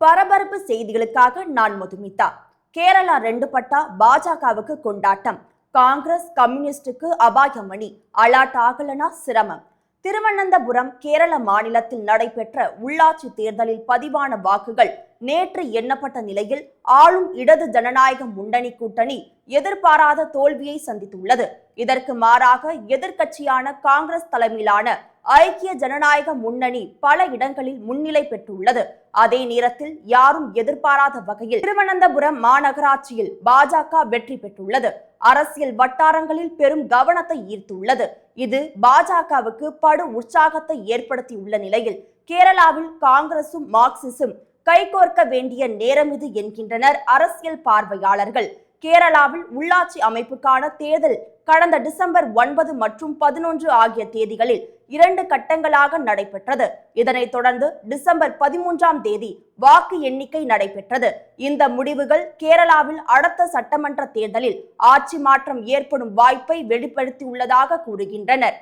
பரபரப்பு செய்திகளுக்காக நான் மதுமிதா. கேரளா 2 பட்டா பாஜகவுக்கு கொண்டாட்டம். காங்கிரஸ் கம்யூனிஸ்டுக்கு அபாயமணி. அலாட் ஆகலனா சிரமம். திருவனந்தபுரம் கேரள மாநிலத்தில் நடைபெற்ற உள்ளாட்சி தேர்தலில் பதிவான வாக்குகள் நேற்று எண்ணப்பட்ட நிலையில் ஆளும் இடது ஜனநாயக முன்னணி கூட்டணி எதிர்பாராத தோல்வியை சந்தித்துள்ளது. இதற்கு மாறாக எதிர்க்கட்சியான காங்கிரஸ் தலைமையிலான ஐக்கிய ஜனநாயக முன்னணி பல இடங்களில் முன்னிலை பெற்றுள்ளது. அதே நேரத்தில் யாரும் எதிர்பாராத வகையில் திருவனந்தபுரம் மாநகராட்சியில் பாஜக வெற்றி பெற்றுள்ளது. அரசியல் வட்டாரங்களில் பெரும் கவனத்தை ஈர்த்துள்ளது. இது பாஜகவுக்கு படு உற்சாகத்தை ஏற்படுத்தியுள்ள நிலையில் கேரளாவில் காங்கிரசும் மார்க்சிஸ்டும் கைகோர்க்க வேண்டிய நேரம் இது என்கின்றனர் அரசியல் பார்வையாளர்கள். கேரளாவில் உள்ளாட்சி அமைப்புக்கான தேர்தல் கடந்த டிசம்பர் 9 மற்றும் 11 ஆகிய தேதிகளில் 2 கட்டங்களாக நடைபெற்றது. இதனைத் தொடர்ந்து டிசம்பர் 13ஆம் தேதி வாக்கு எண்ணிக்கை நடைபெற்றது. இந்த முடிவுகள் கேரளாவில் அடுத்த சட்டமன்ற தேர்தலில் ஆட்சி மாற்றம் ஏற்படும் வாய்ப்பை வெளிப்படுத்தியுள்ளதாக கூறுகின்றனர்.